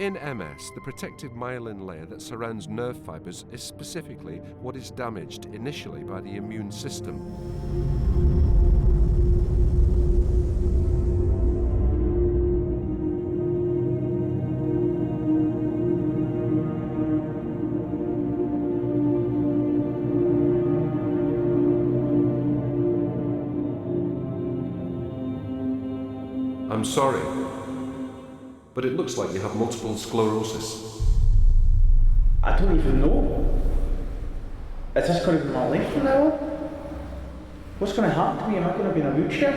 In MS, the protective myelin layer that surrounds nerve fibers is specifically what is damaged initially by the immune system. I'm sorry, but it looks like you have multiple sclerosis. I don't even know. Is this going to be my life from now on? What's going to happen to me? Am I going to be in a wheelchair?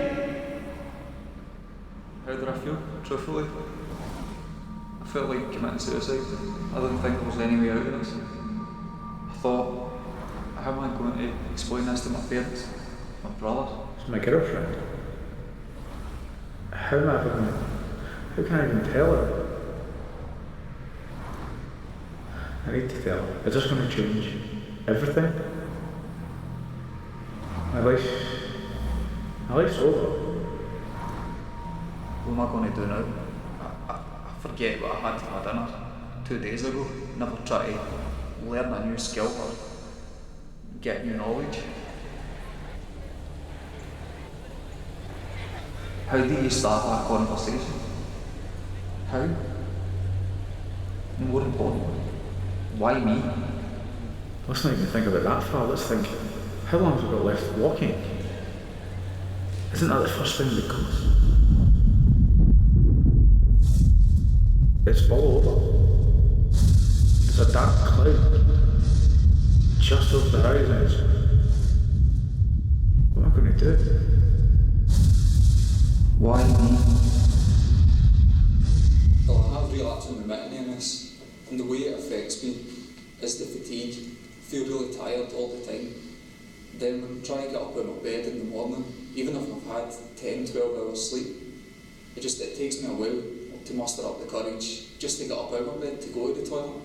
How did I feel, truthfully? I felt like committing suicide. I didn't think there was any way out of this. I thought, how am I going to explain this to my parents, my brothers? It's my girlfriend. How am I ever going to... How can I even tell her? I need to tell her. Is this going to change everything? My life's over. What am I going to do now? I forget what I had for my dinner 2 days ago. Never try to learn a new skill or get new knowledge. How do you start a conversation? How? And more importantly, why me? Let's not even think about that far. Let's think, how long have we got left walking? Isn't that the first thing that comes? It's all over. There's a dark cloud just over the horizon. What am I going to do? Why me? Well, I have relapsed and remitting MS, and the way it affects me is the fatigue. I feel really tired all the time. Then when I try to get up out of bed in the morning, even if I've had 10, 12 hours sleep, it takes me a while to muster up the courage just to get up out of bed to go to the toilet.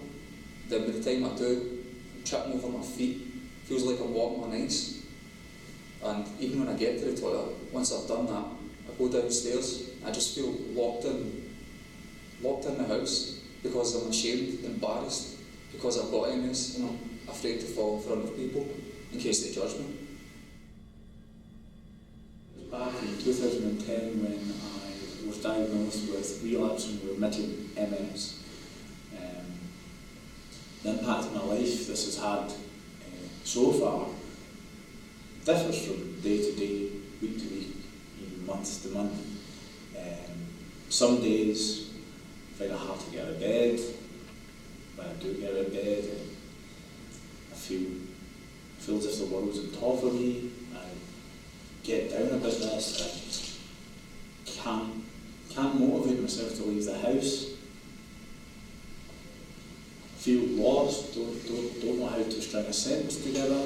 Then by the time I do, I'm tripping over my feet. Feels like I'm walking on ice. And even when I get to the toilet, once I've done that, I go downstairs, I just feel locked in the house because I'm ashamed, embarrassed, because I've got MS and I'm afraid to fall in front of people in case they judge me. Back in 2010 when I was diagnosed with relapsing remitting MS, the impact on my life this has had so far differs from day to day, week to week, even month to month. Some days I find it hard to get out of bed. When I do get out of bed, I feel as if the world's on top of me. I get down a bit less. I can't motivate myself to leave the house. Feel lost, don't know how to string a sentence together.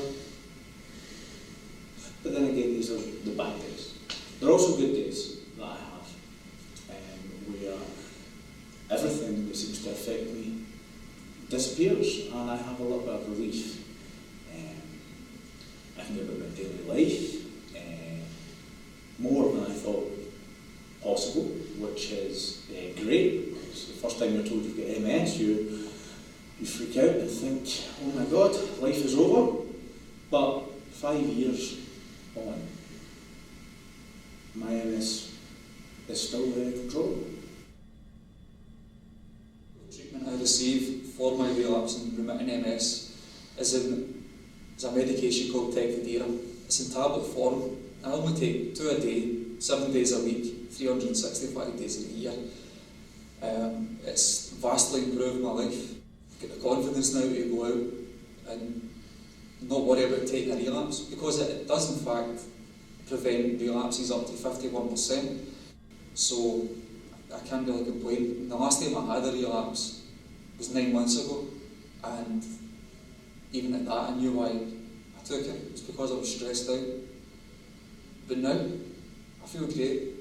But then again, these are the bad days. There are also good days that I have, where everything that seems to affect me disappears and I have a little bit of relief. I can get about my daily life, more than I thought possible, which is great. Because the first time you're told you've got MS, you freak out and think, oh my God, life is over. But 5 years on, my MS is still very controllable. The treatment I receive for my relapsing remitting MS is a medication called Tecfidera. It's in tablet form. I only take 2 a day, 7 days a week, 365 days a year. It's vastly improved my life. I've got the confidence now to go out and not worry about taking a relapse, because it does in fact prevent relapses up to 51%. So I can't really complain. The last time I had a relapse was 9 months ago, and even at that I knew why I took it. It's because I was stressed out. But now, I feel great.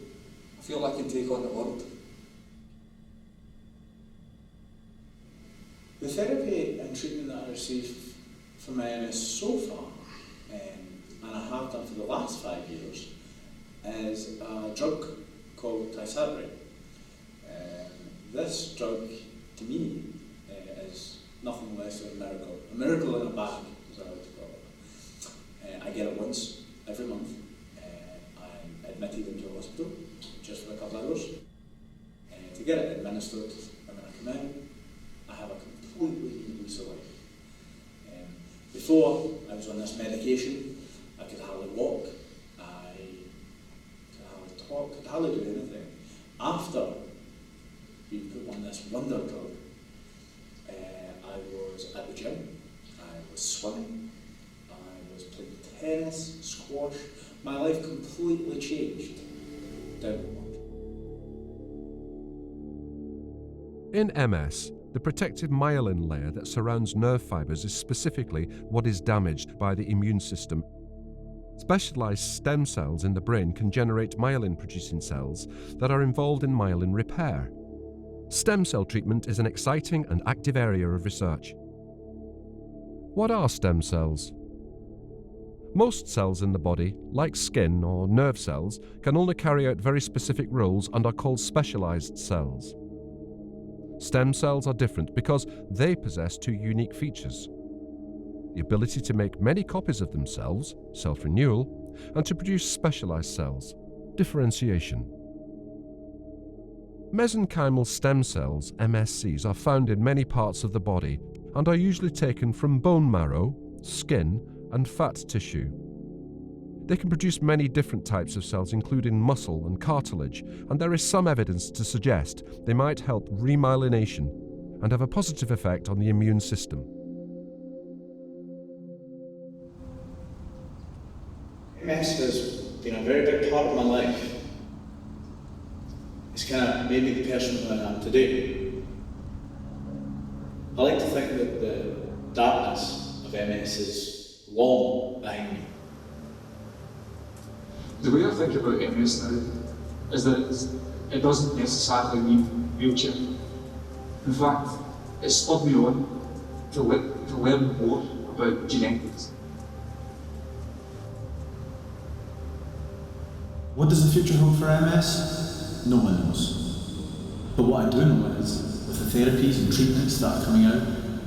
I feel like I can take on the world. The therapy and treatment that I receive for my MS so far, and I have done for the last 5 years, is a drug called Tysabri. This drug to me, is nothing less than a miracle. A miracle in a bag, as I like to call it. I get it once every month. I'm admitted into a hospital just for a couple of hours to get it administered, and when I come out, I have a completely new lease of life. Before I was on this medication, I could hardly walk, I could hardly talk, could hardly do anything. After being put on this wonder drug, I was at the gym, I was swimming, I was playing tennis, squash. My life completely changed down the line. In MS, the protective myelin layer that surrounds nerve fibers is specifically what is damaged by the immune system. Specialized stem cells in the brain can generate myelin-producing cells that are involved in myelin repair. Stem cell treatment is an exciting and active area of research. What are stem cells? Most cells in the body, like skin or nerve cells, can only carry out very specific roles and are called specialized cells. Stem cells are different because they possess two unique features: the ability to make many copies of themselves, self-renewal, and to produce specialized cells, differentiation. Mesenchymal stem cells, MSCs, are found in many parts of the body and are usually taken from bone marrow, skin, and fat tissue. They can produce many different types of cells, including muscle and cartilage, and there is some evidence to suggest they might help remyelination and have a positive effect on the immune system. MS has been a very big part of my life. It's kind of made me the person who I am today. I like to think that the darkness of MS is long behind me. The way I think about MS now is that it doesn't necessarily mean wheelchair. In fact, it spurred me on to learn more about genetics. What does the future hold for MS? No one knows. But what I do know is, with the therapies and treatments that are coming out,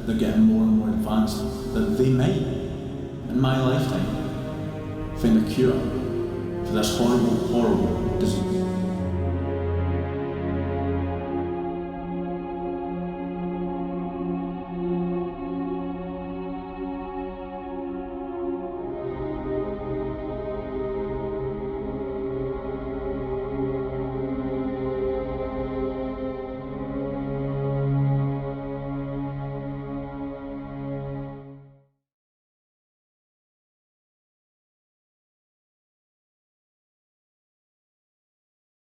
they're getting more and more advanced, that they might, in my lifetime, find a cure for this horrible, horrible disease.